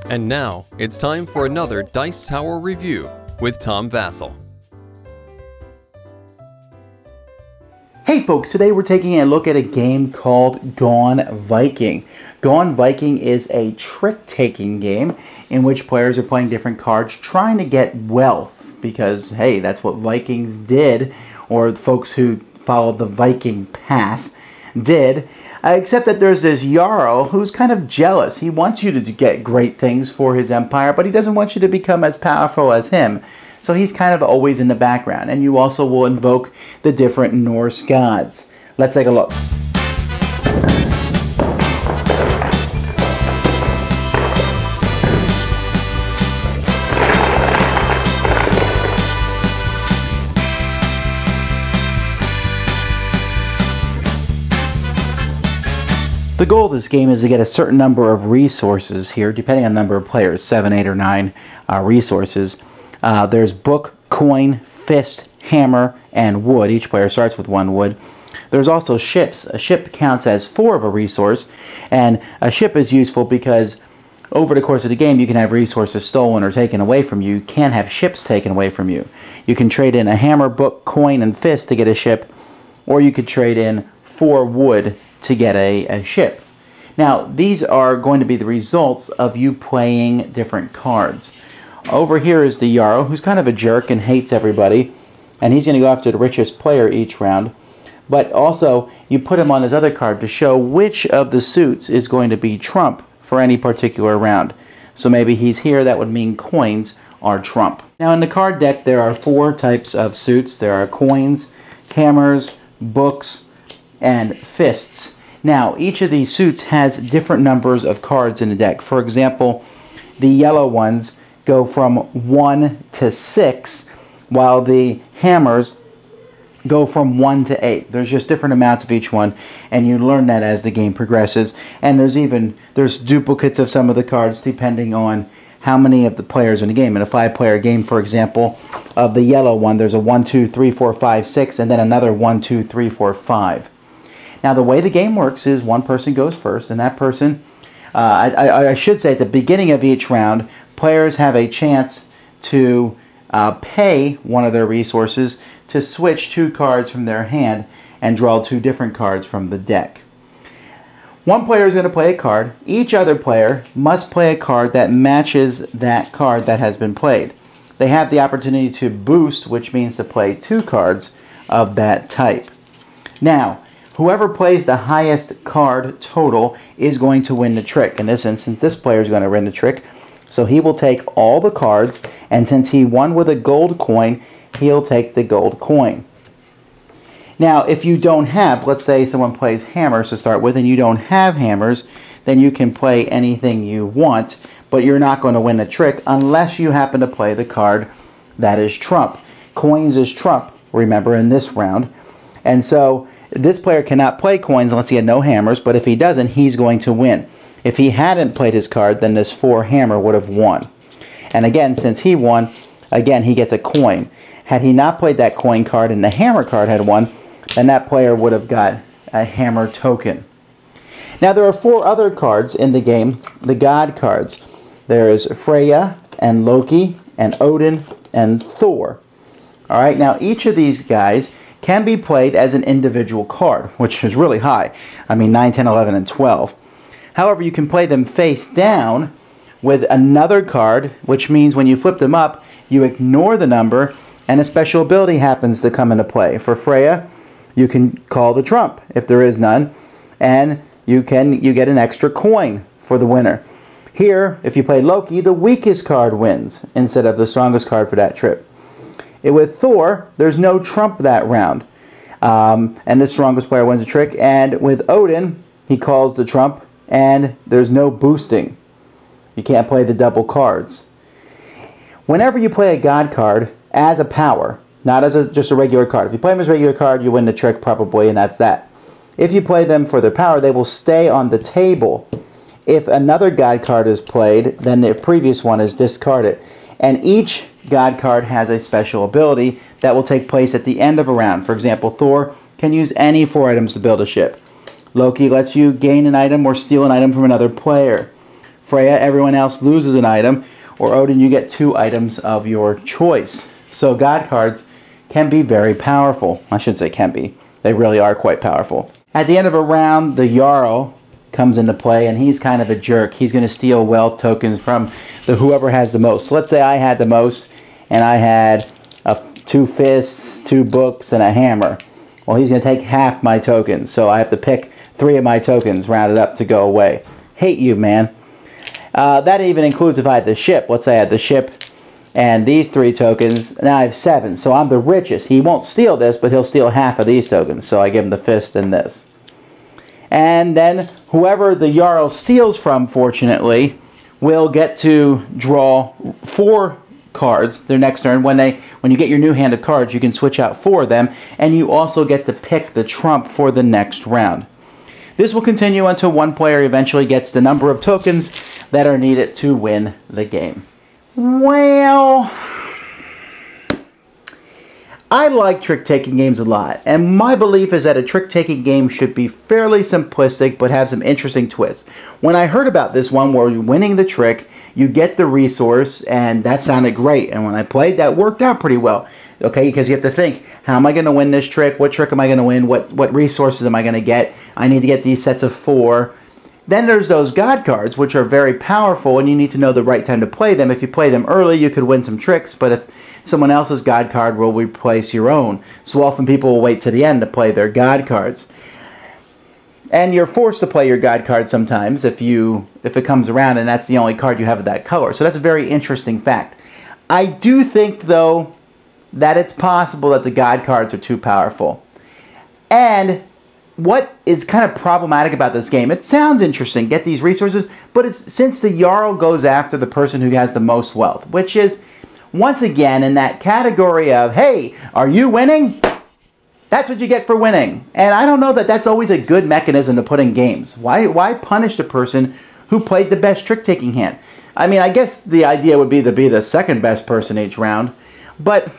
And now, it's time for another Dice Tower review with Tom Vasel. Hey folks, today we're taking a look at a game called Gone Viking. Gone Viking is a trick-taking game in which players are playing different cards trying to get wealth because, hey, that's what Vikings did, or folks who followed the Viking path did. Except that there's this Jarl who's kind of jealous. He wants you to get great things for his empire, but he doesn't want you to become as powerful as him. So he's kind of always in the background. And you also will invoke the different Norse gods. Let's take a look. The goal of this game is to get a certain number of resources here, depending on the number of players, 7, 8, or 9 resources. There's book, coin, fist, hammer, and wood. Each player starts with 1 wood. There's also ships. A ship counts as 4 of a resource, and a ship is useful because over the course of the game you can have resources stolen or taken away from you. You can't have ships taken away from you. You can trade in a hammer, book, coin, and fist to get a ship, or you could trade in 4 wood to get a ship. Now, these are going to be the results of you playing different cards. Over here is the Jarl, who's kind of a jerk and hates everybody, and he's going to go after the richest player each round. But also, you put him on this other card to show which of the suits is going to be trump for any particular round. So maybe he's here, that would mean coins are trump. Now, in the card deck, there are 4 types of suits. There are coins, hammers, books, and fists. Now, each of these suits has different numbers of cards in the deck. For example, the yellow ones go from 1 to 6, while the hammers go from 1 to 8. There's just different amounts of each one, and you learn that as the game progresses. And there's duplicates of some of the cards depending on how many of the players in the game. In a 5-player game, for example, of the yellow one, there's a 1, 2, 3, 4, 5, 6, and then another 1, 2, 3, 4, 5. Now, the way the game works is one person goes first, and that person, I should say at the beginning of each round, players have a chance to pay one of their resources to switch 2 cards from their hand and draw 2 different cards from the deck. One player is going to play a card. Each other player must play a card that matches that card that has been played. They have the opportunity to boost, which means to play 2 cards of that type. Now, whoever plays the highest card total is going to win the trick. In this instance, this player is going to win the trick. So he will take all the cards, and since he won with a gold coin, he'll take the gold coin. Now, if you don't have, let's say someone plays hammers to start with, and you don't have hammers, then you can play anything you want, but you're not going to win the trick unless you happen to play the card that is trump. Coins is trump, remember, in this round. And so this player cannot play coins unless he had no hammers, but if he doesn't, he's going to win. If he hadn't played his card, then this 4 hammer would have won. And again, since he won, again, he gets a coin. Had he not played that coin card and the hammer card had won, then that player would have got a hammer token. Now, there are 4 other cards in the game, the god cards. There is Freya and Loki and Odin and Thor. All right, now each of these guys can be played as an individual card, which is really high. I mean, 9, 10, 11, and 12. However, you can play them face down with another card, which means when you flip them up, you ignore the number, and a special ability happens to come into play. For Freya, you can call the trump, if there is none, and you get an extra coin for the winner. Here, if you play Loki, the weakest card wins, instead of the strongest card for that trip. With Thor, there's no trump that round, and the strongest player wins the trick. And with Odin, he calls the trump, and there's no boosting. You can't play the double cards. Whenever you play a god card as a power, not as just a regular card. If you play them as a regular card, you win the trick probably, and that's that. If you play them for their power, they will stay on the table. If another god card is played, then the previous one is discarded. And each god card has a special ability that will take place at the end of a round. For example, Thor can use any 4 items to build a ship. Loki lets you gain an item or steal an item from another player. Freya, everyone else loses an item, or Odin, you get 2 items of your choice. So God cards can be very powerful. I should say can be. They really are quite powerful. At the end of a round, the Jarl comes into play, and he's kind of a jerk. He's going to steal wealth tokens from whoever has the most. So let's say I had the most, and I had 2 fists, 2 books, and a hammer. Well, he's going to take half my tokens, so I have to pick 3 of my tokens rounded up to go away. Hate you, man. That even includes if I had the ship. Let's say I had the ship and these 3 tokens. Now I have 7, so I'm the richest. He won't steal this, but he'll steal half of these tokens, so I give him the fist and this. And then whoever the Jarl steals from, fortunately, will get to draw 4 cards their next turn. When you get your new hand of cards, you can switch out 4 of them, and you also get to pick the trump for the next round. This will continue until one player eventually gets the number of tokens that are needed to win the game. Well, I like trick-taking games a lot, and my belief is that a trick-taking game should be fairly simplistic but have some interesting twists. When I heard about this one where you're winning the trick, you get the resource, and that sounded great. And when I played, that worked out pretty well. Okay, because you have to think, how am I going to win this trick? What trick am I going to win? What resources am I going to get? I need to get these sets of 4. Then there's those God cards, which are very powerful, and you need to know the right time to play them. If you play them early, you could win some tricks, but if someone else's God card will replace your own. So often people will wait to the end to play their God cards. And you're forced to play your God card sometimes if it comes around and that's the only card you have of that color. So that's a very interesting fact. I do think, though, that it's possible that the God cards are too powerful. And what is kind of problematic about this game, it sounds interesting, get these resources, but it's since the Jarl goes after the person who has the most wealth, which is, once again, in that category of, hey, are you winning? That's what you get for winning. And I don't know that that's always a good mechanism to put in games. Why punish the person who played the best trick-taking hand? I mean, I guess the idea would be to be the second best person each round, but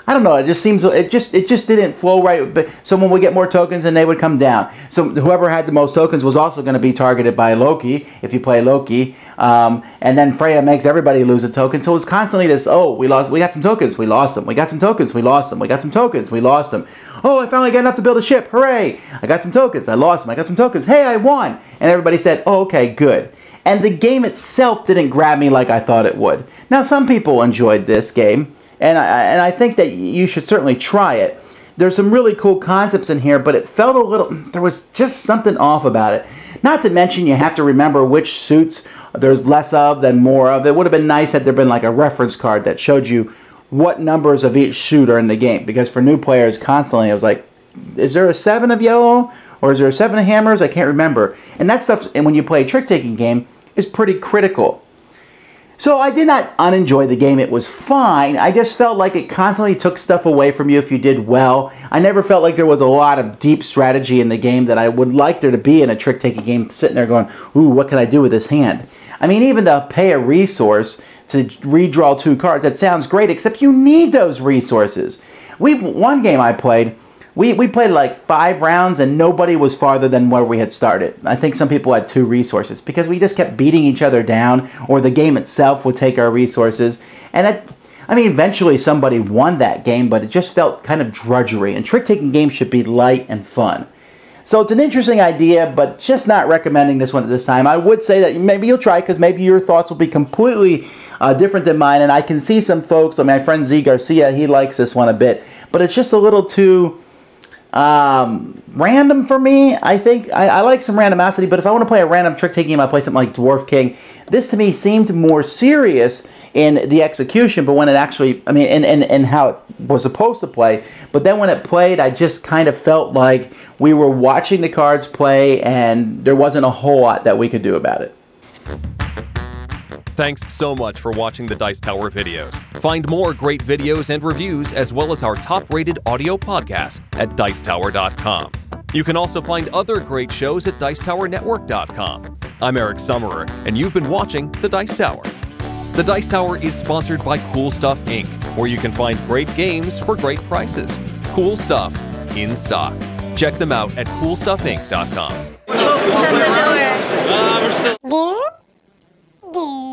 I don't know, it just seems, it just didn't flow right. But someone would get more tokens and they would come down. So whoever had the most tokens was also going to be targeted by Loki, if you play Loki. And then Freya makes everybody lose a token. So it's constantly this, oh, we got some tokens, we lost them. We got some tokens, we lost them. We got some tokens, we lost them. Oh, I finally got enough to build a ship, hooray! I got some tokens, I lost them. I got some tokens, hey, I won! And everybody said, oh, okay, good. And the game itself didn't grab me like I thought it would. Now, some people enjoyed this game. And I think that you should certainly try it. There's some really cool concepts in here, but it felt a little, there was just something off about it. Not to mention you have to remember which suits there's less of than more of. It would have been nice had there been like a reference card that showed you what numbers of each suit are in the game. Because for new players, constantly, I was like, is there a 7 of yellow? Or is there a 7 of hammers? I can't remember. And that stuff, and when you play a trick-taking game, is pretty critical. So I did not unenjoy the game. It was fine. I just felt like it constantly took stuff away from you if you did well. I never felt like there was a lot of deep strategy in the game that I would like there to be in a trick-taking game, sitting there going, ooh, what can I do with this hand? I mean, even to pay a resource to redraw 2 cards, that sounds great, except you need those resources. One game I played, we played like 5 rounds and nobody was farther than where we had started. I think some people had 2 resources because we just kept beating each other down, or the game itself would take our resources. And I mean, eventually somebody won that game, but it just felt kind of drudgery. And trick-taking games should be light and fun. So it's an interesting idea, but just not recommending this one at this time. I would say that maybe you'll try, because maybe your thoughts will be completely different than mine. And I can see some folks, like my friend Z Garcia, he likes this one a bit. But it's just a little too random for me. I think I like some randomosity, but if I want to play a random trick-taking game, I play something like Dwarf King. This to me seemed more serious in the execution, but when it actually, I mean, in how it was supposed to play, but then when it played, I just kind of felt like we were watching the cards play and there wasn't a whole lot that we could do about it. Thanks so much for watching the Dice Tower videos. Find more great videos and reviews, as well as our top-rated audio podcast at Dicetower.com. You can also find other great shows at Dicetowernetwork.com. I'm Eric Summerer, and you've been watching The Dice Tower. The Dice Tower is sponsored by Cool Stuff Inc., where you can find great games for great prices. Cool stuff in stock. Check them out at CoolStuffInc.com. Shut the door. We're still... D.